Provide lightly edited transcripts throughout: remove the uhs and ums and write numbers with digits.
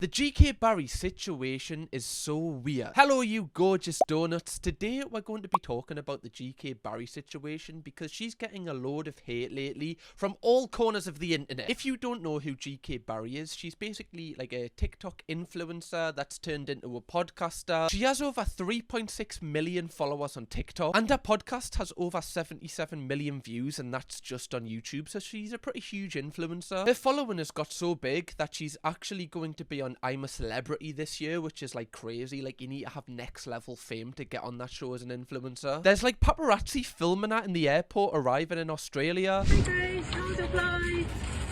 The GK Barry situation is so weird. Hello you gorgeous donuts. Today we're going to be talking about the GK Barry situation because she's getting a load of hate lately from all corners of the internet. If you don't know who GK Barry is, she's basically like a TikTok influencer that's turned into a podcaster. She has over 3.6 million followers on TikTok and her podcast has over 77 million views, and that's just on YouTube, so she's a pretty huge influencer. Her following has got so big that she's actually going to be on I'm a Celebrity this year, which is like crazy. Like, you need to have next level fame to get on that show as an influencer. There's like paparazzi filming her in the airport arriving in Australia. Hey guys, how's the flight?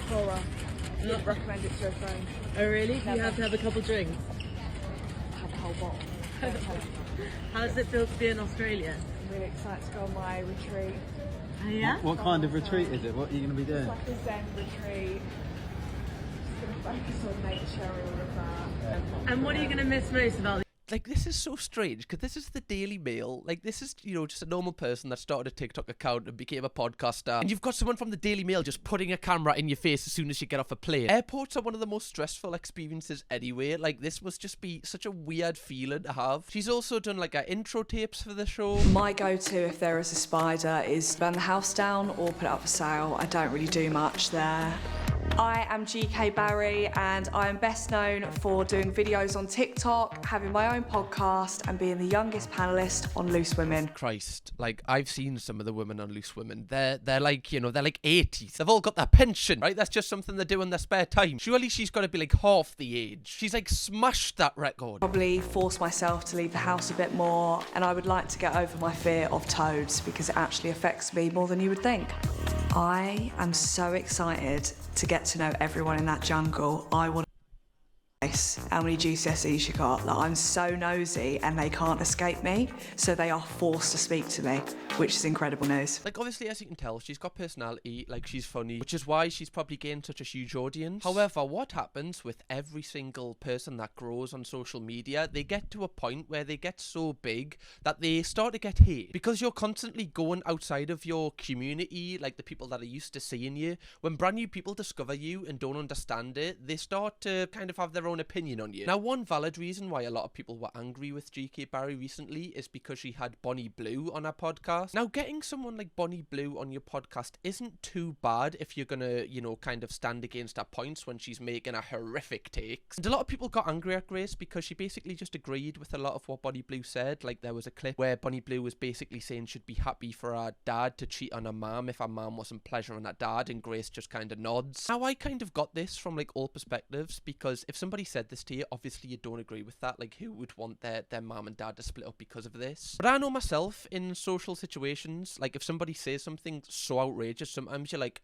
Horror. I would recommend it to a friend. Oh really? Never. You have to have a couple drinks. Have a whole bottle. Don't tell anyone. How does it feel to be in Australia? I'm really excited to go on my retreat. Oh yeah? What kind of retreat is it? What are you going to be doing? It's like a Zen retreat. Just going to focus on nature, all of that. And what are you going to miss most about Like, this is so strange because this is the Daily Mail. Like, this is, you know, just a normal person that started a TikTok account and became a podcaster. And you've got someone from the Daily Mail just putting a camera in your face as soon as you get off a plane. Airports are one of the most stressful experiences anyway. Like, this must just be such a weird feeling to have. She's also done, like, her intro tapes for the show. My go-to if there is a spider is burn the house down or put it up for sale. I don't really do much there. I am GK Barry and I am best known for doing videos on TikTok, having my own podcast and being the youngest panellist on Loose Women. Christ, like, I've seen some of the women on Loose Women. They're like, you know, they're like 80s. They've all got their pension, right? That's just something they do in their spare time. Surely she's got to be like half the age. She's like smashed that record. Probably force myself to leave the house a bit more, and I would like to get over my fear of toads because it actually affects me more than you would think. I am so excited to get to know everyone in that jungle. I want how many GCSEs you got. Like, I'm so nosy and they can't escape me, so they are forced to speak to me, which is incredible news. Like, obviously, as you can tell, she's got personality, like, she's funny, which is why she's probably gained such a huge audience. However, what happens with every single person that grows on social media, they get to a point where they get so big that they start to get hate. Because you're constantly going outside of your community, like the people that are used to seeing you. When brand new people discover you and don't understand it, they start to kind of have their own opinion on you. Now, one valid reason why a lot of people were angry with GK Barry recently is because she had Bonnie Blue on her podcast. Now, getting someone like Bonnie Blue on your podcast isn't too bad if you're gonna, you know, kind of stand against her points when she's making a horrific takes. And a lot of people got angry at Grace because she basically just agreed with a lot of what Bonnie Blue said. Like, there was a clip where Bonnie Blue was basically saying she'd be happy for her dad to cheat on her mum if her mum wasn't pleasuring her dad, and Grace just kind of nods. Now, I kind of got this from like all perspectives, because if somebody said this to you, obviously you don't agree with that. Like, who would want their mum and dad to split up because of this? But I know myself, in social situations, like, if somebody says something so outrageous, sometimes you're like,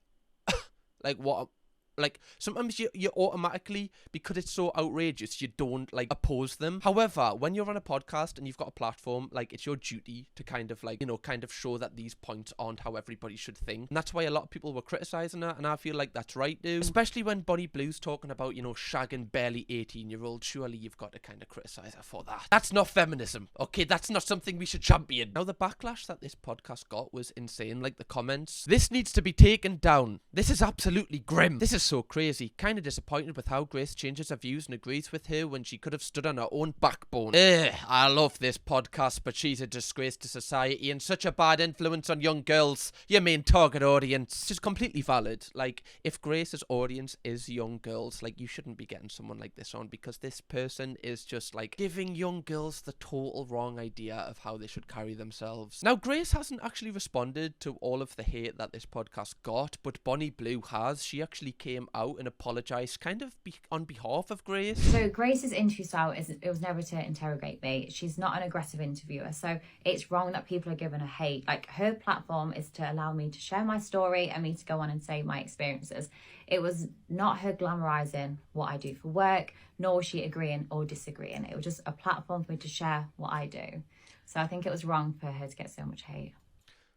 like, what? Like, sometimes you automatically, because it's so outrageous, you don't, like, oppose them. However, when you're on a podcast and you've got a platform, like, it's your duty to kind of, like, you know, kind of show that these points aren't how everybody should think. And that's why a lot of people were criticising her, and I feel like that's right, too. Especially when Bonnie Blue's talking about, you know, shagging barely 18-year-olds. Surely you've got to kind of criticise her for that. That's not feminism, okay? That's not something we should champion. Now, the backlash that this podcast got was insane. Like, the comments. This needs to be taken down. This is absolutely grim. This is so crazy. Kind of disappointed with how Grace changes her views and agrees with her when she could have stood on her own backbone. I love this podcast, but she's a disgrace to society and such a bad influence on young girls, your main target audience. Which is completely valid. Like, if Grace's audience is young girls, like, you shouldn't be getting someone like this on, because this person is just, like, giving young girls the total wrong idea of how they should carry themselves. Now, Grace hasn't actually responded to all of the hate that this podcast got, but Bonnie Blue has. She actually came out and apologised kind of on behalf of Grace. So Grace's interview style it was never to interrogate me. She's not an aggressive interviewer, so it's wrong that people are giving her hate. Like, her platform is to allow me to share my story and me to go on and say my experiences. It was not her glamorising what I do for work, nor was she agreeing or disagreeing. It was just a platform for me to share what I do. So I think it was wrong for her to get so much hate.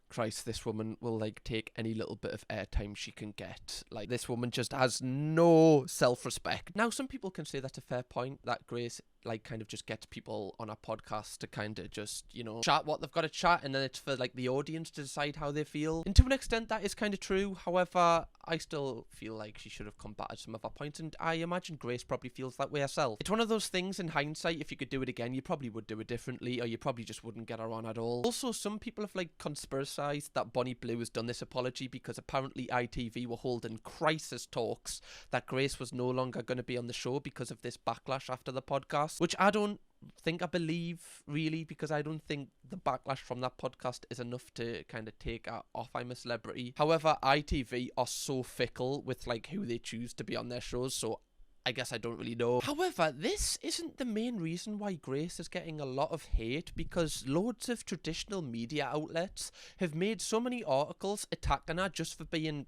Christ, this woman will, like, take any little bit of airtime she can get. Like, this woman just has no self-respect. Now, some people can say that's a fair point, that Grace, like kind of just gets people on a podcast to kind of just, you know, chat what they've got to chat, and then it's for like the audience to decide how they feel. And to an extent that is kind of true. However, I still feel like she should have combated some of her points, and I imagine Grace probably feels that way herself. It's one of those things in hindsight, if you could do it again, you probably would do it differently, or you probably just wouldn't get her on at all. Also, some people have like conspiracized that Bonnie Blue has done this apology because apparently ITV were holding crisis talks that Grace was no longer going to be on the show because of this backlash after the podcast, which I don't think I believe, really, because I don't think the backlash from that podcast is enough to kind of take her off I'm a Celebrity. However, ITV are so fickle with like who they choose to be on their shows, so I guess I don't really know. However, this isn't the main reason why Grace is getting a lot of hate, because loads of traditional media outlets have made so many articles attacking her just for being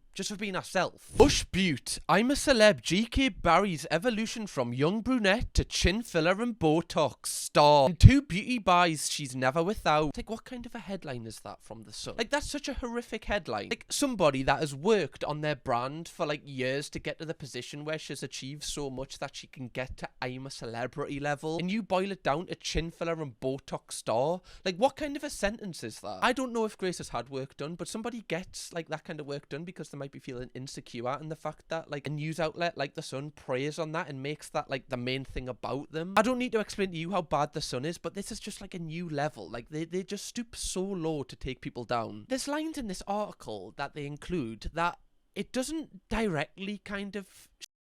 herself. Bush Butte, I'm a Celeb, GK Barry's evolution from young brunette to chin filler and Botox star. And 2 beauty buys she's never without. Like, what kind of a headline is that from The Sun? Like, that's such a horrific headline. Like, somebody that has worked on their brand for like years to get to the position where she's achieved so much that she can get to I'm a Celebrity level, and you boil it down to chin filler and Botox star. Like, what kind of a sentence is that? I don't know if Grace has had work done, but somebody gets like that kind of work done because they might be feeling insecure, and the fact that like a news outlet like The Sun preys on that and makes that like the main thing about them. I don't need to explain to you how bad The Sun is, but this is just like a new level. Like they just stoop so low to take people down. There's lines in this article that they include that it doesn't directly kind of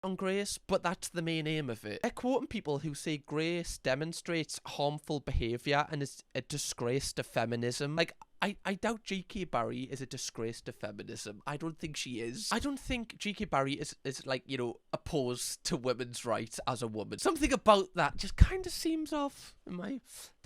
on Grace, but that's the main aim of it. They're quoting people who say Grace demonstrates harmful behaviour and is a disgrace to feminism. Like, I doubt GK Barry is a disgrace to feminism. I don't think she is. I don't think GK Barry is like, you know, opposed to women's rights as a woman. Something about that just kind of seems off. Don't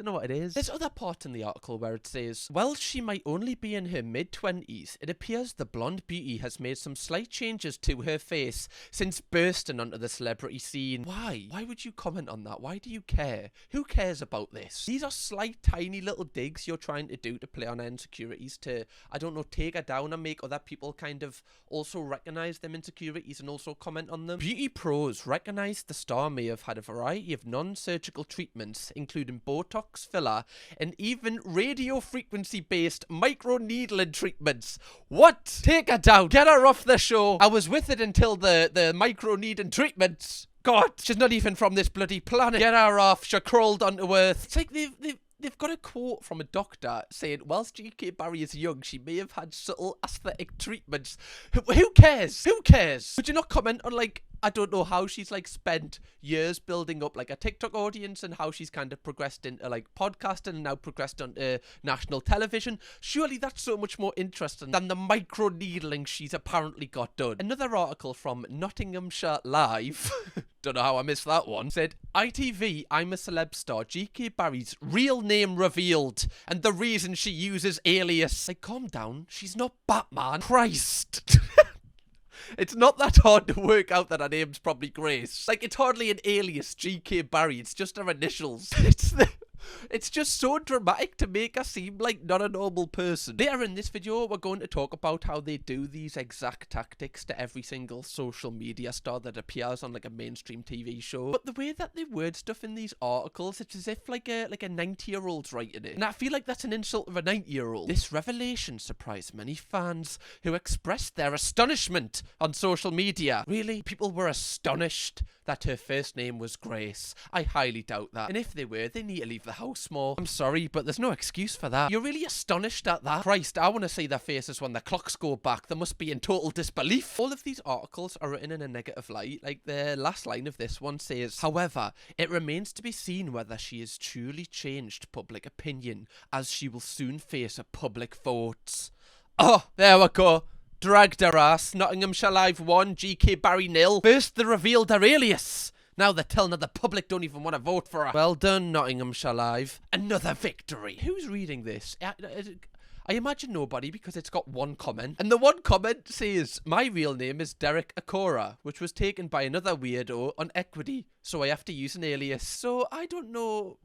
know what it is. There's other part in the article where it says, while she might only be in her mid-20s, it appears the blonde beauty has made some slight changes to her face since bursting onto the celebrity scene. Why? Why would you comment on that? Why do you care? Who cares about this? These are slight, tiny little digs you're trying to do to play on insecurities to, I don't know, take her down and make other people kind of also recognise them insecurities and also comment on them. Beauty pros recognise the star may have had a variety of non-surgical treatments, including Botox, filler, and even radio frequency based micro needling treatments. What? Take her down. Get her off the show. I was with it until the micro needling treatments. God, she's not even from this bloody planet. Get her off. She crawled onto Earth. It's like they've got a quote from a doctor saying, whilst GK Barry is young, she may have had subtle aesthetic treatments. Who cares? Who cares? Would you not comment on, like, I don't know, how she's like spent years building up like a TikTok audience and how she's kind of progressed into like podcasting and now progressed onto national television? Surely that's so much more interesting than the micro needling she's apparently got done. Another article from Nottinghamshire Live, don't know how I missed that one, said, ITV I'm a Celeb star GK Barry's real name revealed and the reason she uses alias. Like, calm down, she's not Batman. Christ. It's not that hard to work out that her name's probably Grace. Like, it's hardly an alias, GK Barry. It's just her initials. It's just so dramatic to make her seem like not a normal person. Later in this video, we're going to talk about how they do these exact tactics to every single social media star that appears on like a mainstream TV show. But the way that they word stuff in these articles, it's as if like a 90-year-old's writing it. And I feel like that's an insult of a 90-year-old. This revelation surprised many fans who expressed their astonishment on social media. Really? People were astonished that her first name was Grace? I highly doubt that. And if they were, they need to leave the house more. I'm sorry, but there's no excuse for that. You're really astonished at that? Christ, I want to see their faces when the clocks go back. They must be in total disbelief. All of these articles are written in a negative light. Like, the last line of this one says, however, it remains to be seen whether she has truly changed public opinion, as she will soon face a public vote. Oh, there we go. Dragged her ass. Nottinghamshire Live 1, GK Barry 0. First they revealed her alias. Now they're telling her the public don't even want to vote for her. Well done, Nottinghamshire Live. Another victory. Who's reading this? I imagine nobody, because it's got one comment. And the one comment says, my real name is Derek Akora, which was taken by another weirdo on Equity, so I have to use an alias. So I don't know.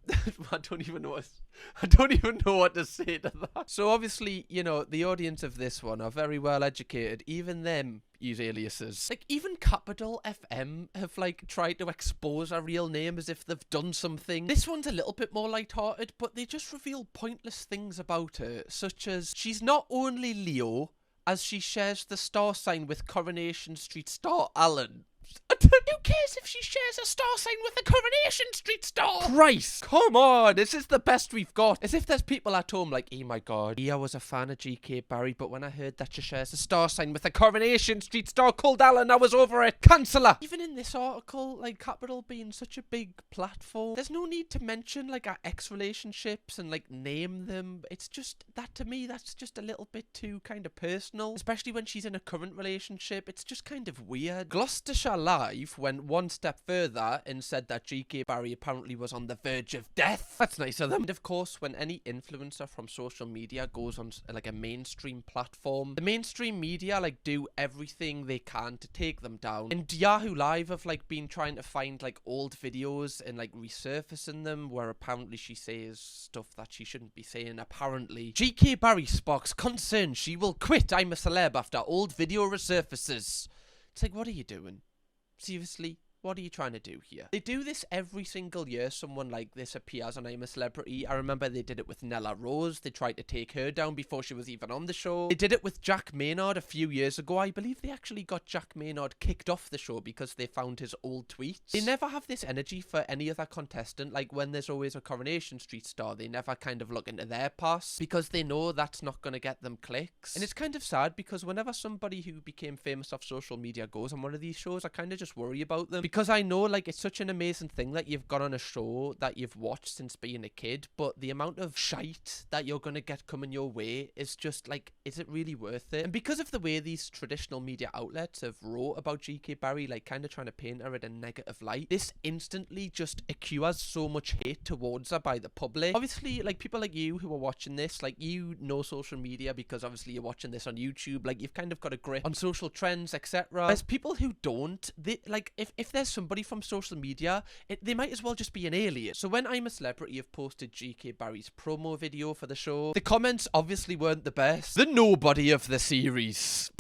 I don't even know what to say to that. So obviously, you know, the audience of this one are very well educated. Even them use aliases. Like, even Capital FM have, like, tried to expose her real name as if they've done something. This one's a little bit more lighthearted, but they just reveal pointless things about her, such as she's not only Leo, as she shares the star sign with Coronation Street star Alan. Who cares if she shares a star sign with a Coronation Street star? Christ, come on, this is the best we've got. As if there's people at home like, oh my god, I was a fan of GK Barry, but when I heard that she shares a star sign with a Coronation Street star called Alan, I was over it. Cancel her. Even in this article, like, Capital being such a big platform, there's no need to mention, like, our ex-relationships and, like, name them. It's just, that to me, that's just a little bit too kind of personal, especially when she's in a current relationship. It's just kind of weird. Gloucestershire Live went one step further and said that GK Barry apparently was on the verge of death. That's nice of them. And of course, when any influencer from social media goes on like a mainstream platform, the mainstream media like do everything they can to take them down. And Yahoo Live have like been trying to find like old videos and like resurfacing them where apparently she says stuff that she shouldn't be saying. Apparently, GK Barry sparks concern she will quit I'm a Celeb after old video resurfaces. It's like, what are you doing? Seriously? What are you trying to do here? They do this every single year. Someone like this appears on I'm a Celebrity. I remember they did it with Nella Rose. They tried to take her down before she was even on the show. They did it with Jack Maynard a few years ago. I believe they actually got Jack Maynard kicked off the show because they found his old tweets. They never have this energy for any other contestant. Like when there's always a Coronation Street star, they never kind of look into their past because they know that's not going to get them clicks. And it's kind of sad because whenever somebody who became famous off social media goes on one of these shows, I kind of just worry about them because I know like it's such an amazing thing that you've got on a show that you've watched since being a kid, but the amount of shite that you're going to get coming your way is just like, is it really worth it? And because of the way these traditional media outlets have wrote about GK Barry, like kind of trying to paint her in a negative light, this instantly just accrues so much hate towards her by the public. Obviously, like people like you who are watching this, like you know social media because obviously you're watching this on YouTube, like you've kind of got a grip on social trends, etc. There's people who don't. They like if there's somebody from social media, they might as well just be an alias. So when I'm a Celebrity have posted GK Barry's promo video for the show, the comments obviously weren't the best. The nobody of the series.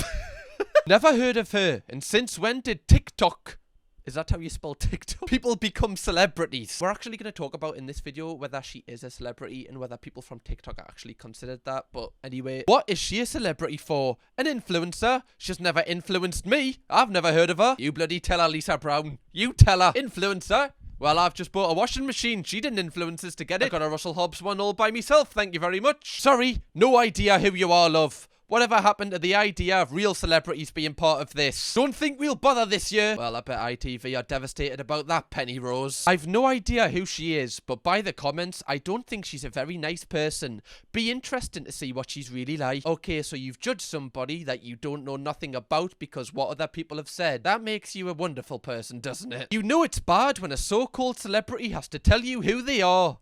Never heard of her. And since when did TikTok... Is that how you spell TikTok? People become celebrities. We're actually going to talk about in this video whether she is a celebrity and whether people from TikTok are actually considered that. But anyway, what is she a celebrity for? An influencer? She's never influenced me. I've never heard of her. You bloody tell her, Lisa Brown. You tell her. Influencer? Well, I've just bought a washing machine. She didn't influence us to get it. I got a Russell Hobbs one all by myself. Thank you very much. Sorry, no idea who you are, love. Whatever happened to the idea of real celebrities being part of this? Don't think we'll bother this year. Well, I bet ITV are devastated about that, Penny Rose. I've no idea who she is, but by the comments, I don't think she's a very nice person. Be interesting to see what she's really like. Okay, so you've judged somebody that you don't know nothing about because what other people have said. That makes you a wonderful person, doesn't it? You know it's bad when a so-called celebrity has to tell you who they are.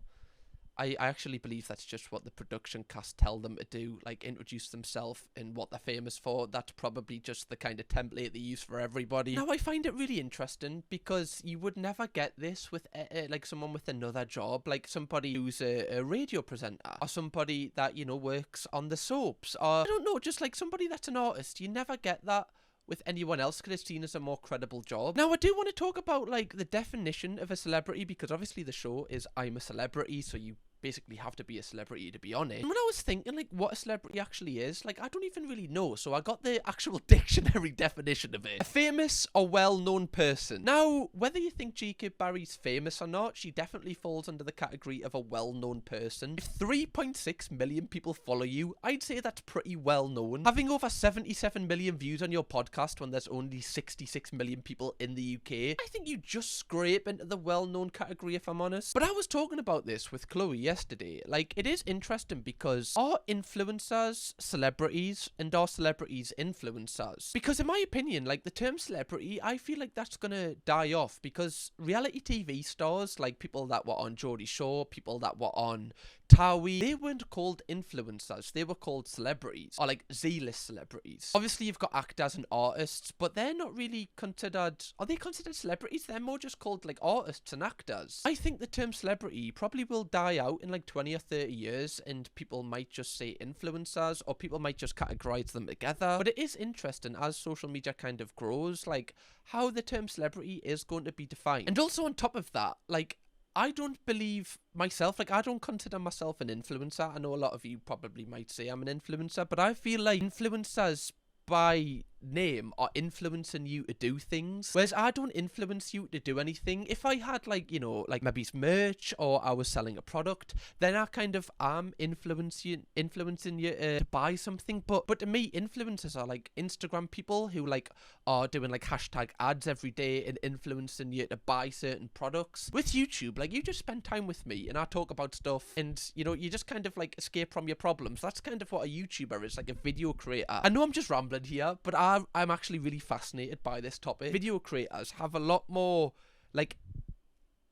I actually believe that's just what the production cast tell them to do, like introduce themselves and what they're famous for. That's probably just the kind of template they use for everybody. Now, I find it really interesting because you would never get this with like someone with another job, like somebody who's a radio presenter or somebody that, you know, works on the soaps or, I don't know, just like somebody that's an artist. You never get that with anyone else because it's seen as a more credible job. Now, I do want to talk about like the definition of a celebrity because obviously the show is I'm a Celebrity, so you basically have to be a celebrity to be on it. And when I was thinking like what a celebrity actually is, like I don't even really know, so I got the actual dictionary definition of it. A famous or well-known person. Now, whether you think GK Barry's famous or not, she definitely falls under the category of a well-known person. If 3.6 million people follow you, I'd say that's pretty well-known. Having over 77 million views on your podcast when there's only 66 million people in the UK, I think you just scrape into the well-known category if I'm honest. But I was talking about this with Chloe yesterday. Like, it is interesting because are influencers celebrities and are celebrities influencers? Because in my opinion, like the term celebrity, I feel like that's gonna die off because reality TV stars, like people that were on Geordie Shore, people that were on Towie, they weren't called influencers, they were called celebrities, or like Z-list celebrities. Obviously you've got actors and artists, but they're not really considered, are they considered celebrities? They're more just called like artists and actors. I think the term celebrity probably will die out in like 20 or 30 years and people might just say influencers, or people might just categorize them together. But it is interesting as social media kind of grows, like how the term celebrity is going to be defined. And also on top of that, like, I don't believe myself, like I don't consider myself an influencer. I know a lot of you probably might say I'm an influencer, but I feel like influencers by name are influencing you to do things, whereas I don't influence you to do anything. If I had like, you know, like maybe it's merch or I was selling a product, then I kind of am influencing you to buy something. But to me, influencers are like Instagram people who like are doing like hashtag ads every day and influencing you to buy certain products. With YouTube, like you just spend time with me and I talk about stuff, and you know, you just kind of like escape from your problems. That's kind of what a YouTuber is, like a video creator. I know I'm just rambling here, but I'm actually really fascinated by this topic. Video creators have a lot more like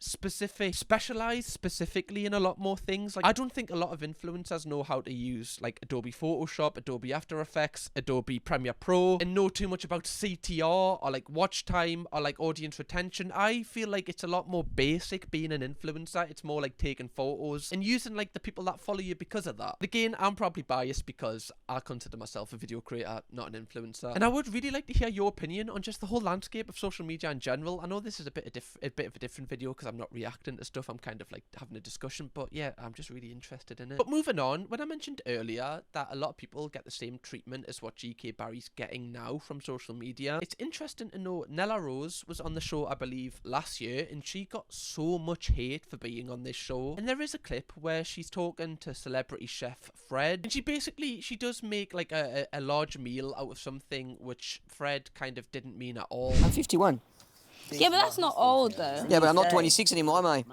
specialized specifically in a lot more things. Like I don't think a lot of influencers know how to use like Adobe Photoshop, Adobe After Effects, Adobe Premiere Pro, and know too much about CTR or like watch time or like audience retention. I feel like it's a lot more basic being an influencer. It's more like taking photos and using like the people that follow you because of that. Again, I'm probably biased because I consider myself a video creator, not an influencer. And I would really like to hear your opinion on just the whole landscape of social media in general. I know this is a bit of a different video because I'm not reacting to stuff, I'm kind of like having a discussion, but yeah, I'm just really interested in it. But moving on, when I mentioned earlier that a lot of people get the same treatment as what GK Barry's getting now from social media, it's interesting to know Nella Rose was on the show, I believe, last year, and she got so much hate for being on this show. And there is a clip where she's talking to celebrity chef Fred, and she does make like a large meal out of something which Fred kind of didn't mean at all. I'm 51. Yeah, but that's not old though. Yeah, but I'm not 26 anymore, am I?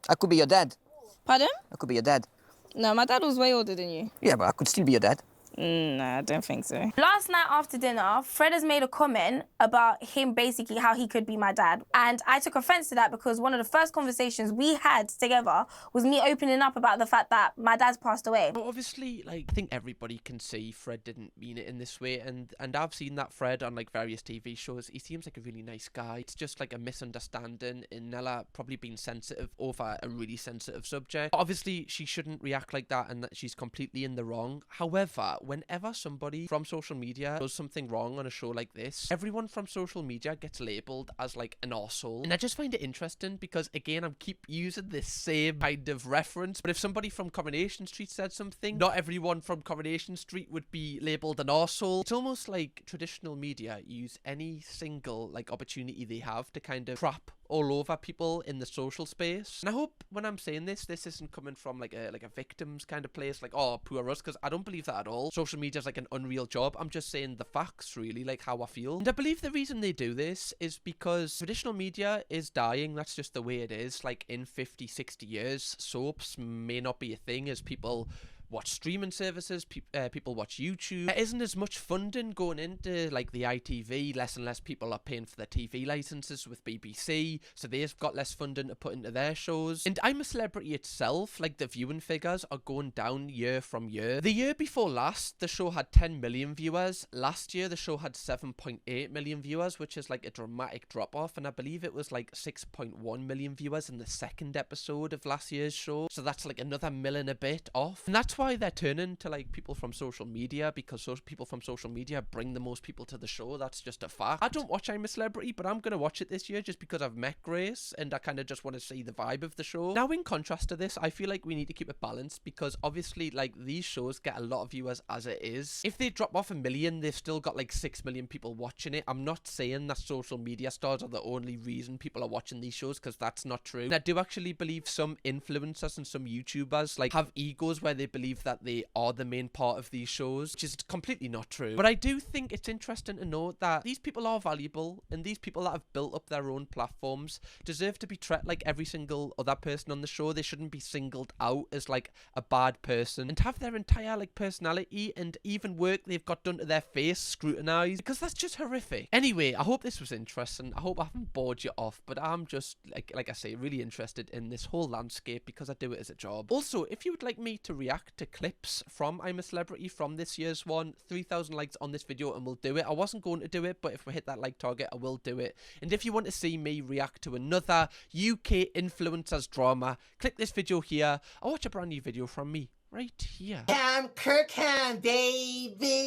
I could be your dad. Pardon? I could be your dad. No, my dad was way older than you. Yeah, but I could still be your dad. No, I don't think so. Last night after dinner, Fred has made a comment about him basically how he could be my dad. And I took offense to that because one of the first conversations we had together was me opening up about the fact that my dad's passed away. But obviously, like, I think everybody can see Fred didn't mean it in this way. And I've seen that Fred on like various TV shows. He seems like a really nice guy. It's just like a misunderstanding and Nella probably being sensitive over a really sensitive subject. But obviously, she shouldn't react like that and that she's completely in the wrong. However, whenever somebody from social media does something wrong on a show like this, everyone from social media gets labelled as like an arsehole. And I just find it interesting because, again, I keep using this same kind of reference, but if somebody from Coronation Street said something, not everyone from Coronation Street would be labelled an arsehole. It's almost like traditional media use any single like opportunity they have to kind of crap all over people in the social space. And I hope when I'm saying this isn't coming from like a victims kind of place, like, oh, poor us, because I don't believe that at all. Social media is like an unreal job. I'm just saying the facts, really, like how I feel. And I believe the reason they do this is because traditional media is dying. That's just the way it is. Like in 50, 60 years, soaps may not be a thing as people watch streaming services, people watch YouTube. There isn't as much funding going into like the ITV. Less and less people are paying for their TV licenses with BBC, so they've got less funding to put into their shows. And I'm a Celebrity itself, like the viewing figures are going down year from year. The year before last, the show had 10 million viewers. Last year, the show had 7.8 million viewers, which is like a dramatic drop off. And I believe it was like 6.1 million viewers in the second episode of last year's show. So that's like another million a bit off. And that's why they're turning to like people from social media, because people from social media bring the most people to the show. That's just a fact. I don't watch I'm a Celebrity, but I'm gonna watch it this year just because I've met Grace and I kind of just want to see the vibe of the show. Now, in contrast to this, I feel like we need to keep it balanced because obviously like these shows get a lot of viewers as it is. If they drop off 1 million, they've still got like 6 million people watching it. I'm not saying that social media stars are the only reason people are watching these shows, because that's not true. And I do actually believe some influencers and some YouTubers like have egos where they believe that they are the main part of these shows, which is completely not true. But I do think it's interesting to note that these people are valuable, and these people that have built up their own platforms deserve to be treated like every single other person on the show. They shouldn't be singled out as like a bad person and have their entire like personality and even work they've got done to their face scrutinized, because that's just horrific. Anyway, I hope this was interesting. I hope I haven't bored you off, but I'm just like I say, really interested in this whole landscape because I do it as a job. Also, if you would like me to react to clips from I'm a Celebrity from this year's one. 3,000 likes on this video and we'll do it. I wasn't going to do it, but if we hit that like target, I will do it. And if you want to see me react to another UK influencers drama, click this video here or watch a brand new video from me right here. I'm Kirkham, baby.